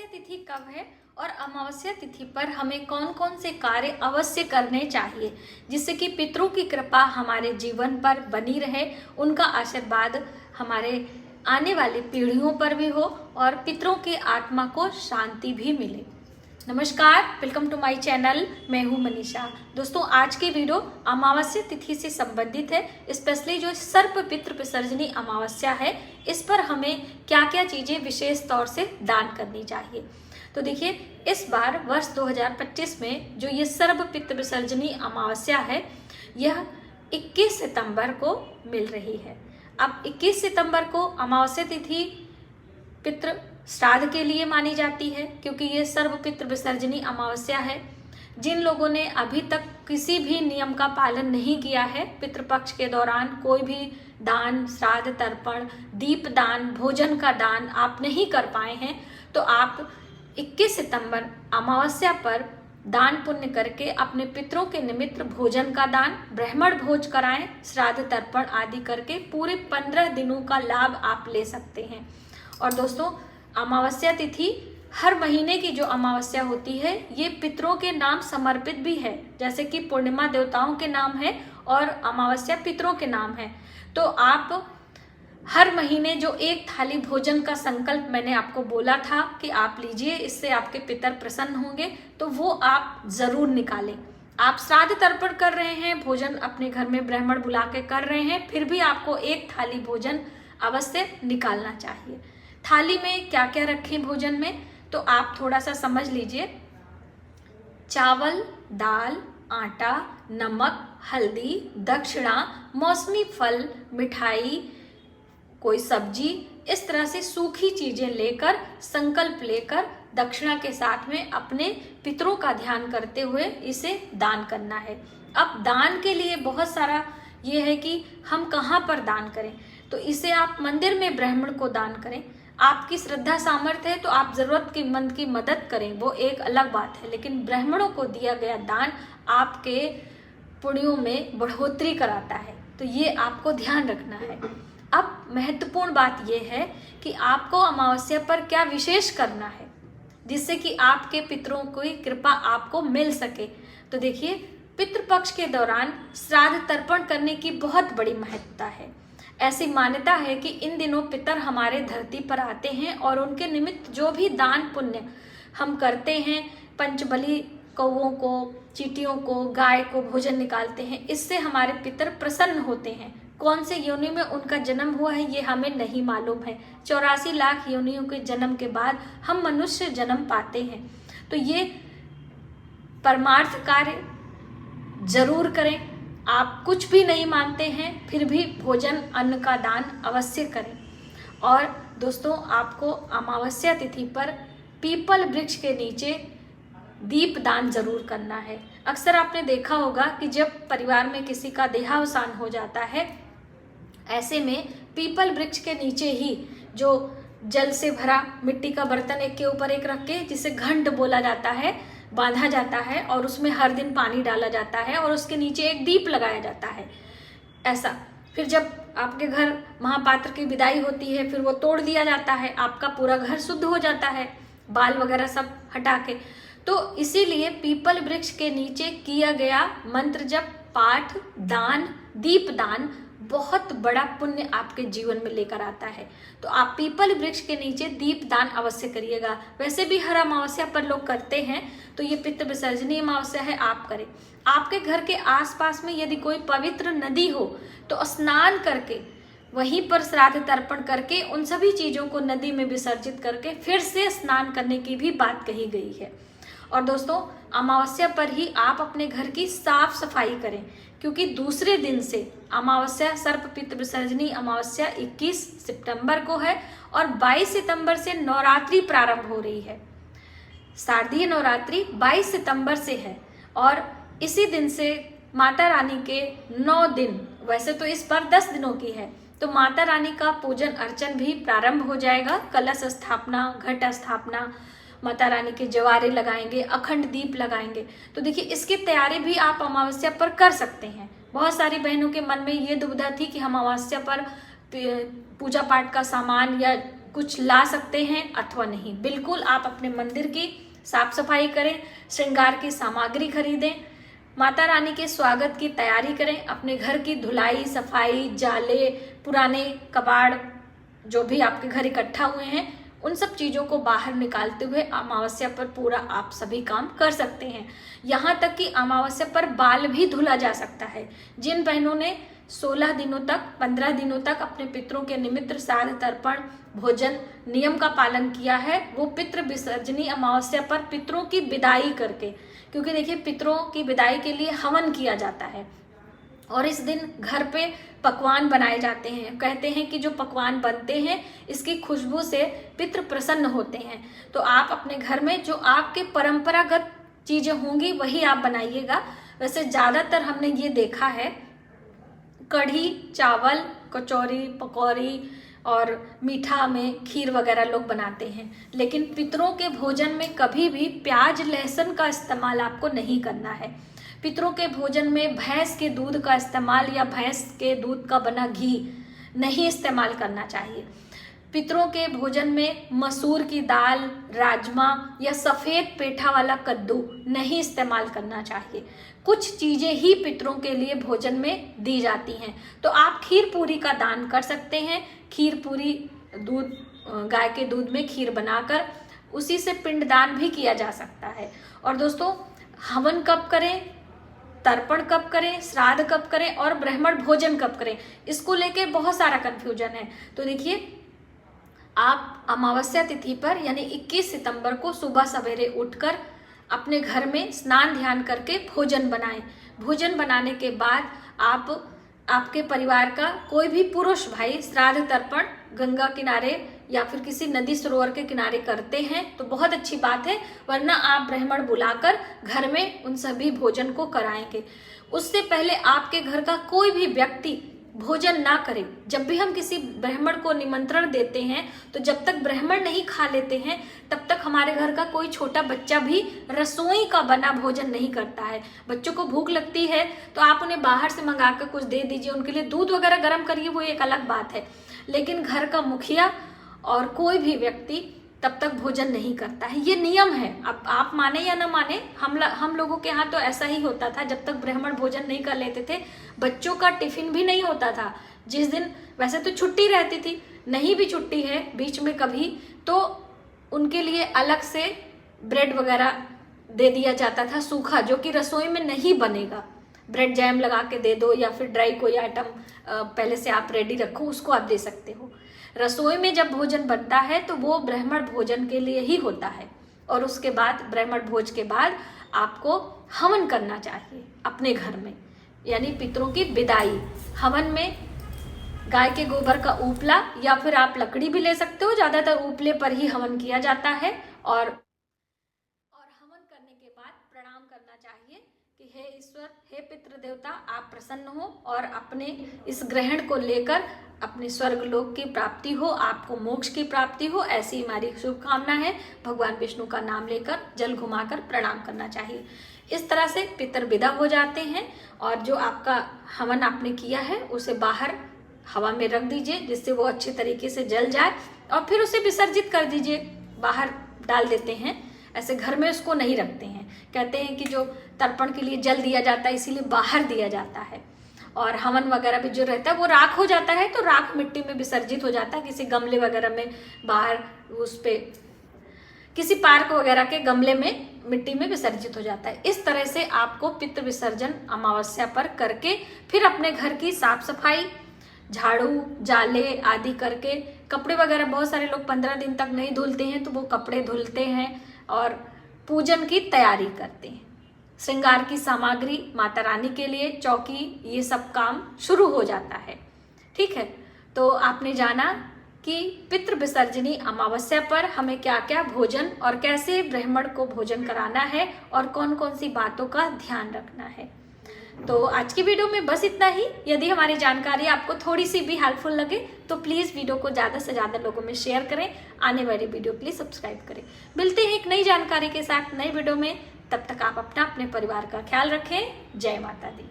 अमावस्या तिथि कब है और अमावस्या तिथि पर हमें कौन कौन से कार्य अवश्य करने चाहिए जिससे कि पितरों की कृपा हमारे जीवन पर बनी रहे, उनका आशीर्वाद हमारे आने वाली पीढ़ियों पर भी हो और पितरों की आत्मा को शांति भी मिले। नमस्कार, वेलकम टू माय चैनल। मैं हूं मनीषा। दोस्तों, आज की वीडियो अमावस्या तिथि से संबंधित है। स्पेशली जो सर्प पितृ विसर्जनी अमावस्या है, इस पर हमें क्या क्या चीजें विशेष तौर से दान करनी चाहिए। तो देखिए, इस बार वर्ष 2025 में जो ये सर्प पितृ विसर्जनी अमावस्या है, यह 21 सितंबर को मिल रही है। अब 21 सितंबर को अमावस्या तिथि पितृ श्राद्ध के लिए मानी जाती है, क्योंकि ये सर्व पितृ विसर्जनी अमावस्या है। जिन लोगों ने अभी तक किसी भी नियम का पालन नहीं किया है, पितृपक्ष के दौरान कोई भी दान, श्राद्ध, तर्पण, दीप दान, भोजन का दान आप नहीं कर पाए हैं, तो आप 21 सितंबर अमावस्या पर दान पुण्य करके अपने पितरों के निमित्त भोजन का दान, ब्राह्मण भोज कराएं, श्राद्ध तर्पण आदि करके पूरे 15 दिनों का लाभ आप ले सकते हैं। और दोस्तों, अमावस्या तिथि हर महीने की जो अमावस्या होती है, ये पितरों के नाम समर्पित भी है। जैसे कि पूर्णिमा देवताओं के नाम है और अमावस्या पितरों के नाम है। तो आप हर महीने जो एक थाली भोजन का संकल्प मैंने आपको बोला था कि आप लीजिए, इससे आपके पितर प्रसन्न होंगे, तो वो आप जरूर निकालें। आप श्राद्ध तर्पण कर रहे हैं, भोजन अपने घर में ब्राह्मण बुला के कर रहे हैं, फिर भी आपको एक थाली भोजन अवश्य निकालना चाहिए। थाली में क्या क्या रखें भोजन में, तो आप थोड़ा सा समझ लीजिए। चावल, दाल, आटा, नमक, हल्दी, दक्षिणा, मौसमी फल, मिठाई, कोई सब्जी, इस तरह से सूखी चीजें लेकर, संकल्प लेकर दक्षिणा के साथ में अपने पितरों का ध्यान करते हुए इसे दान करना है। अब दान के लिए बहुत सारा ये है कि हम कहाँ पर दान करें, तो इसे आप मंदिर में ब्राह्मण को दान करें। आपकी श्रद्धा सामर्थ्य है तो आप जरूरतमंद की मदद करें, वो एक अलग बात है, लेकिन ब्राह्मणों को दिया गया दान आपके पुण्यों में बढ़ोतरी कराता है, तो ये आपको ध्यान रखना है। अब महत्वपूर्ण बात यह है कि आपको अमावस्या पर क्या विशेष करना है जिससे कि आपके पितरों की कृपा आपको मिल सके। तो देखिए, पितृपक्ष के दौरान श्राद्ध तर्पण करने की बहुत बड़ी महत्ता है। ऐसी मान्यता है कि इन दिनों पितर हमारे धरती पर आते हैं और उनके निमित्त जो भी दान पुण्य हम करते हैं, पंचबली कौओं को, चींटियों को, गाय को भोजन निकालते हैं, इससे हमारे पितर प्रसन्न होते हैं। कौन से योनि में उनका जन्म हुआ है ये हमें नहीं मालूम है। 84 लाख योनियों के जन्म के बाद हम मनुष्य जन्म पाते हैं। तो ये परमार्थ कार्य जरूर करें। आप कुछ भी नहीं मानते हैं, फिर भी भोजन, अन्न का दान अवश्य करें। और दोस्तों, आपको अमावस्या तिथि पर पीपल वृक्ष के नीचे दीप दान जरूर करना है। अक्सर आपने देखा होगा कि जब परिवार में किसी का देहावसान हो जाता है, ऐसे में पीपल वृक्ष के नीचे ही जो जल से भरा मिट्टी का बर्तन एक के ऊपर एक रख के, जिसे घंट बोला जाता है, बांधा जाता है और उसमें हर दिन पानी डाला जाता है और उसके नीचे एक दीप लगाया जाता है। ऐसा फिर जब आपके घर महापात्र की विदाई होती है, फिर वो तोड़ दिया जाता है, आपका पूरा घर शुद्ध हो जाता है, बाल वगैरह सब हटा के। तो इसीलिए पीपल वृक्ष के नीचे किया गया मंत्र जप, पाठ, दान, दीप दान बहुत बड़ा पुण्य आपके जीवन में लेकर आता है। तो आप पीपल वृक्ष के नीचे दीप दान अवश्य करिएगा। वैसे भी हर अमावस्या पर लोग करते हैं, तो ये पितृ विसर्जनी अमावस्या है, आप करें। आपके घर के आसपास में यदि कोई पवित्र नदी हो तो स्नान करके, वहीं पर श्राद्ध तर्पण करके, उन सभी चीजों को नदी में विसर्जित करके फिर से स्नान करने की भी बात कही गई है। और दोस्तों, अमावस्या पर ही आप अपने घर की साफ सफाई करें, क्योंकि दूसरे दिन से अमावस्या, सर्प पितृ विसर्जनी अमावस्या 21 सितंबर को है और 22 सितंबर से नवरात्रि प्रारंभ हो रही है। शारदीय नवरात्रि 22 सितंबर से है और इसी दिन से माता रानी के 9 दिन, वैसे तो इस बार 10 दिनों की है, तो माता रानी का पूजन अर्चन भी प्रारंभ हो जाएगा। कलश स्थापना, घट स्थापना, माता रानी के जवारे लगाएंगे, अखंड दीप लगाएंगे। तो देखिए, इसकी तैयारी भी आप अमावस्या पर कर सकते हैं। बहुत सारी बहनों के मन में ये दुविधा थी कि हम अमावस्या पर पूजा पाठ का सामान या कुछ ला सकते हैं अथवा नहीं। बिल्कुल आप अपने मंदिर की साफ सफाई करें, श्रृंगार की सामग्री खरीदें, माता रानी के स्वागत की तैयारी करें, अपने घर की धुलाई सफाई, जाले, पुराने कबाड़ जो भी आपके घर इकट्ठा हुए हैं उन सब चीज़ों को बाहर निकालते हुए अमावस्या पर पूरा आप सभी काम कर सकते हैं। यहाँ तक कि अमावस्या पर बाल भी धुला जा सकता है। जिन बहनों ने 16 दिनों तक 15 दिनों तक अपने पितरों के निमित्त श्राद्ध तर्पण भोजन नियम का पालन किया है, वो पितृ विसर्जनी अमावस्या पर पितरों की विदाई करके, क्योंकि देखिए पितरों की विदाई के लिए हवन किया जाता है और इस दिन घर पे पकवान बनाए जाते हैं। कहते हैं कि जो पकवान बनते हैं इसकी खुशबू से पितृ प्रसन्न होते हैं। तो आप अपने घर में जो आपके परंपरागत चीजें होंगी वही आप बनाइएगा। वैसे ज्यादातर हमने ये देखा है कढ़ी चावल, कचौरी, पकौड़ी और मीठा में खीर वगैरह लोग बनाते हैं, लेकिन पितरों के भोजन में कभी भी प्याज लहसुन का इस्तेमाल आपको नहीं करना है। पितरों के भोजन में भैंस के दूध का इस्तेमाल या भैंस के दूध का बना घी नहीं इस्तेमाल करना चाहिए। पितरों के भोजन में मसूर की दाल, राजमा या सफ़ेद पेठा वाला कद्दू नहीं इस्तेमाल करना चाहिए। कुछ चीज़ें ही पितरों के लिए भोजन में दी जाती हैं। तो आप खीर पूरी का दान कर सकते हैं। खीर पूरी दूध, गाय के दूध में खीर बनाकर उसी से पिंडदान भी किया जा सकता है। और दोस्तों, हवन कब करें, तर्पण कब करें, श्राद्ध कब करें और ब्राह्मण भोजन कब करें, इसको लेके बहुत सारा कन्फ्यूजन है। तो देखिए, आप अमावस्या तिथि पर यानी 21 सितंबर को सुबह सवेरे उठकर अपने घर में स्नान ध्यान करके भोजन बनाएं। भोजन बनाने के बाद आप आपके परिवार का कोई भी पुरुष भाई श्राद्ध तर्पण गंगा किनारे या फिर किसी नदी सरोवर के किनारे करते हैं तो बहुत अच्छी बात है, वरना आप ब्राह्मण बुलाकर घर में उन सभी भोजन को कराएंगे। उससे पहले आपके घर का कोई भी व्यक्ति भोजन ना करे। जब भी हम किसी ब्राह्मण को निमंत्रण देते हैं तो जब तक ब्राह्मण नहीं खा लेते हैं तब तक हमारे घर का कोई छोटा बच्चा भी रसोई का बना भोजन नहीं करता है। बच्चों को भूख लगती है तो आप उन्हें बाहर से मंगा कर कुछ दे दीजिए, उनके लिए दूध वगैरह गर्म करिए, वो एक अलग बात है, लेकिन घर का मुखिया और कोई भी व्यक्ति तब तक भोजन नहीं करता है। ये नियम है। अब आप माने या ना माने, हम लोगों के यहाँ तो ऐसा ही होता था। जब तक ब्राह्मण भोजन नहीं कर लेते थे, बच्चों का टिफिन भी नहीं होता था। जिस दिन वैसे तो छुट्टी रहती थी, नहीं भी छुट्टी है बीच में कभी, तो उनके लिए अलग से ब्रेड वगैरह दे दिया जाता था सूखा, जो कि रसोई में नहीं बनेगा। ब्रेड जैम लगा के दे दो या फिर ड्राई कोई आइटम पहले से आप रेडी रखो, उसको आप दे सकते हो। रसोई में जब भोजन बनता है तो वो ब्राह्मण भोजन के लिए ही होता है। और उसके बाद ब्राह्मण भोज के बाद आपको हवन करना चाहिए अपने घर में, यानी पितरों की विदाई। हवन में गाय के गोबर का उपला या फिर आप लकड़ी भी ले सकते हो, ज़्यादातर उपले पर ही हवन किया जाता है। और हवन करने के बाद प्रणाम करना चाहिए कि हे ईश्वर, हे पितृ देवता, आप प्रसन्न हो और अपने इस ग्रहण को लेकर अपने स्वर्ग लोक की प्राप्ति हो, आपको मोक्ष की प्राप्ति हो, ऐसी हमारी शुभकामना है। भगवान विष्णु का नाम लेकर जल घुमाकर प्रणाम करना चाहिए। इस तरह से पितर विदा हो जाते हैं और जो आपका हवन आपने किया है उसे बाहर हवा में रख दीजिए जिससे वो अच्छे तरीके से जल जाए और फिर उसे विसर्जित कर दीजिए, बाहर डाल देते हैं। ऐसे घर में उसको नहीं रखते हैं। कहते हैं कि जो तर्पण के लिए जल दिया जाता है इसीलिए बाहर दिया जाता है। और हवन वगैरह भी जो रहता है वो राख हो जाता है, तो राख मिट्टी में विसर्जित हो जाता है, किसी गमले वगैरह में बाहर उस पे किसी पार्क वगैरह के गमले में मिट्टी में विसर्जित हो जाता है। इस तरह से आपको पितृ विसर्जन अमावस्या पर करके फिर अपने घर की साफ सफाई, झाड़ू, जाले आदि करके, कपड़े वगैरह बहुत सारे लोग 15 दिन तक नहीं धुलते हैं तो वो कपड़े धुलते हैं और पूजन की तैयारी करते हैं। श्रृंगार की सामग्री, माता रानी के लिए चौकी, ये सब काम शुरू हो जाता है। ठीक है, तो आपने जाना कि पितृ विसर्जनी अमावस्या पर हमें क्या क्या भोजन और कैसे ब्राह्मण को भोजन कराना है और कौन कौन सी बातों का ध्यान रखना है। तो आज की वीडियो में बस इतना ही। यदि हमारी जानकारी आपको थोड़ी सी भी हेल्पफुल लगे तो प्लीज़ वीडियो को ज़्यादा से ज़्यादा लोगों में शेयर करें। आने वाली वीडियो प्लीज़ सब्सक्राइब करें। मिलते हैं एक नई जानकारी के साथ नई वीडियो में। तब तक आप अपने परिवार का ख्याल रखें। जय माता दी।